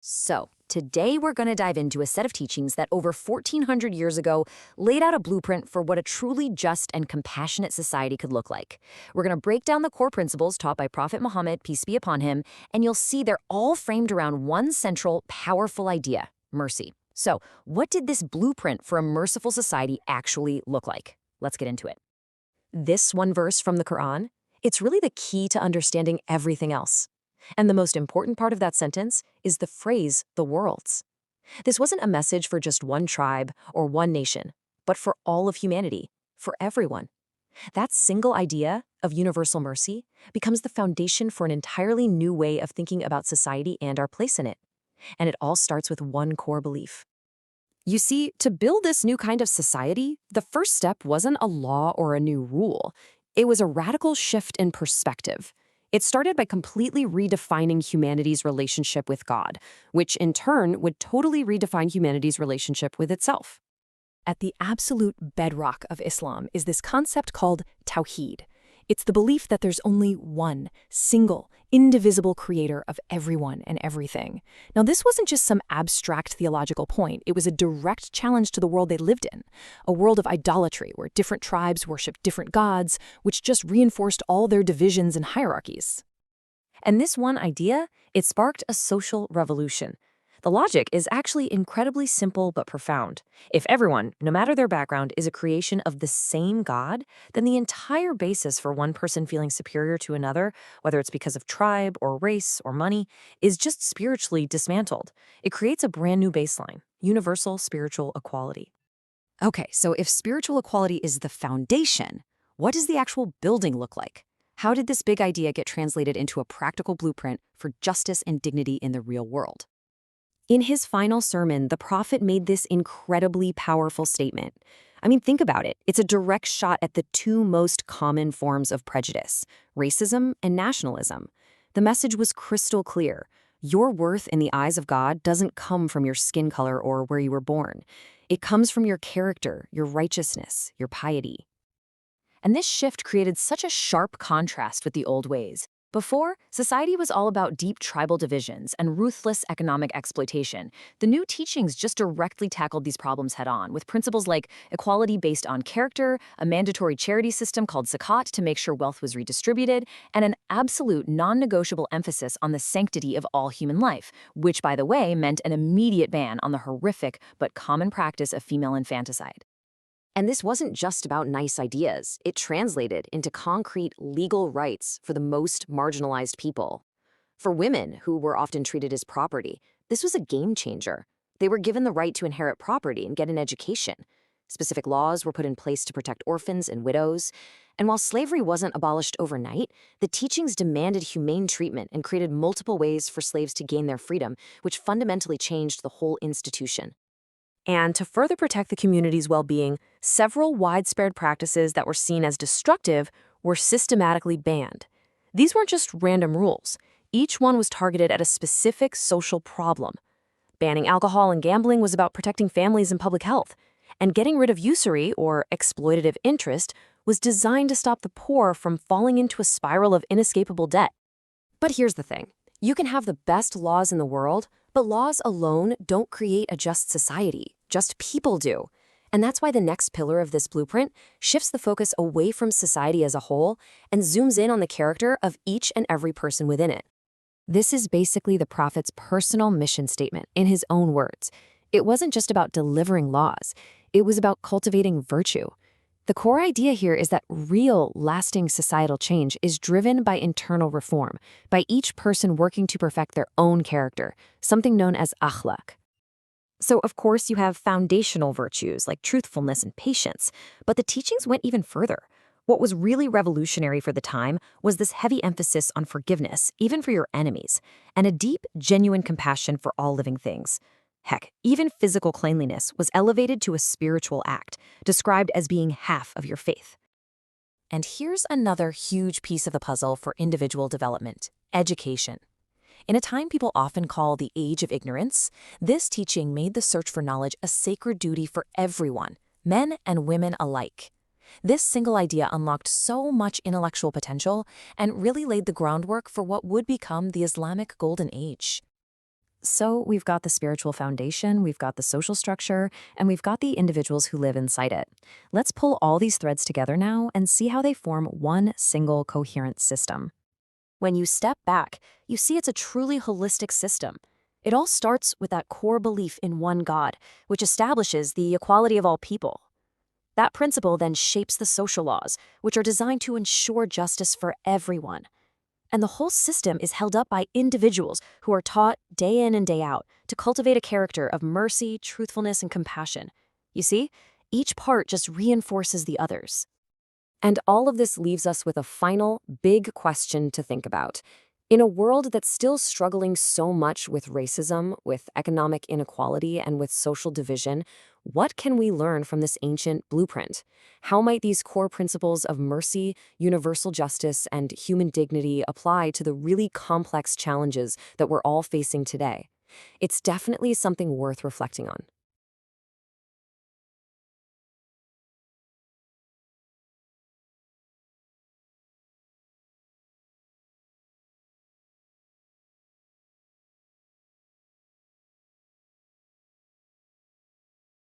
So, today we're going to dive into a set of teachings that over 1400 years ago laid out a blueprint for what a truly just and compassionate society could look like. We're going to break down the core principles taught by Prophet Muhammad, peace be upon him, and you'll see they're all framed around one central, powerful idea: mercy. So, what did this blueprint for a merciful society actually look like? Let's get into it. This one verse from the Quran, it's really the key to understanding everything else. And the most important part of that sentence is the phrase, the worlds. This wasn't a message for just one tribe or one nation, but for all of humanity, for everyone. That single idea of universal mercy becomes the foundation for an entirely new way of thinking about society and our place in it. And it all starts with one core belief. You see, to build this new kind of society, the first step wasn't a law or a new rule. It was a radical shift in perspective. It started by completely redefining humanity's relationship with God, which in turn would totally redefine humanity's relationship with itself. At the absolute bedrock of Islam is this concept called Tawhid. It's the belief that there's only one, single, indivisible creator of everyone and everything. Now, this wasn't just some abstract theological point. It was a direct challenge to the world they lived in, a world of idolatry where different tribes worshiped different gods, which just reinforced all their divisions and hierarchies. And this one idea, it sparked a social revolution. The logic is actually incredibly simple but profound. If everyone, no matter their background, is a creation of the same God, then the entire basis for one person feeling superior to another, whether it's because of tribe or race or money, is just spiritually dismantled. It creates a brand new baseline: universal spiritual equality. Okay, so if spiritual equality is the foundation, what does the actual building look like? How did this big idea get translated into a practical blueprint for justice and dignity in the real world? In his final sermon, the prophet made this incredibly powerful statement. I mean, think about it. It's a direct shot at the two most common forms of prejudice: racism and nationalism. The message was crystal clear. Your worth in the eyes of God doesn't come from your skin color or where you were born. It comes from your character, your righteousness, your piety. And this shift created such a sharp contrast with the old ways. Before, society was all about deep tribal divisions and ruthless economic exploitation. The new teachings just directly tackled these problems head-on, with principles like equality based on character, a mandatory charity system called zakat to make sure wealth was redistributed, and an absolute non-negotiable emphasis on the sanctity of all human life, which, by the way, meant an immediate ban on the horrific but common practice of female infanticide. And this wasn't just about nice ideas. It translated into concrete legal rights for the most marginalized people. For women, who were often treated as property, this was a game changer. They were given the right to inherit property and get an education. Specific laws were put in place to protect orphans and widows. And while slavery wasn't abolished overnight, the teachings demanded humane treatment and created multiple ways for slaves to gain their freedom, which fundamentally changed the whole institution. And to further protect the community's well-being, several widespread practices that were seen as destructive were systematically banned. These weren't just random rules. Each one was targeted at a specific social problem. Banning alcohol and gambling was about protecting families and public health. And getting rid of usury, or exploitative interest, was designed to stop the poor from falling into a spiral of inescapable debt. But here's the thing. You can have the best laws in the world, but laws alone don't create a just society. Just people do. And that's why the next pillar of this blueprint shifts the focus away from society as a whole and zooms in on the character of each and every person within it. This is basically the prophet's personal mission statement in his own words. It wasn't just about delivering laws. It was about cultivating virtue. The core idea here is that real, lasting societal change is driven by internal reform, by each person working to perfect their own character, something known as akhlak. So, of course, you have foundational virtues like truthfulness and patience, but the teachings went even further. What was really revolutionary for the time was this heavy emphasis on forgiveness, even for your enemies, and a deep, genuine compassion for all living things. Heck, even physical cleanliness was elevated to a spiritual act, described as being half of your faith. And here's another huge piece of the puzzle for individual development: education. In a time people often call the age of ignorance, this teaching made the search for knowledge a sacred duty for everyone, men and women alike. This single idea unlocked so much intellectual potential and really laid the groundwork for what would become the Islamic Golden Age. So we've got the spiritual foundation, we've got the social structure, and we've got the individuals who live inside it. Let's pull all these threads together now and see how they form one single coherent system. When you step back, you see it's a truly holistic system. It all starts with that core belief in one God, which establishes the equality of all people. That principle then shapes the social laws, which are designed to ensure justice for everyone. And the whole system is held up by individuals who are taught day in and day out to cultivate a character of mercy, truthfulness, and compassion. You see, each part just reinforces the others. And all of this leaves us with a final, big question to think about. In a world that's still struggling so much with racism, with economic inequality, and with social division, what can we learn from this ancient blueprint? How might these core principles of mercy, universal justice, and human dignity apply to the really complex challenges that we're all facing today? It's definitely something worth reflecting on.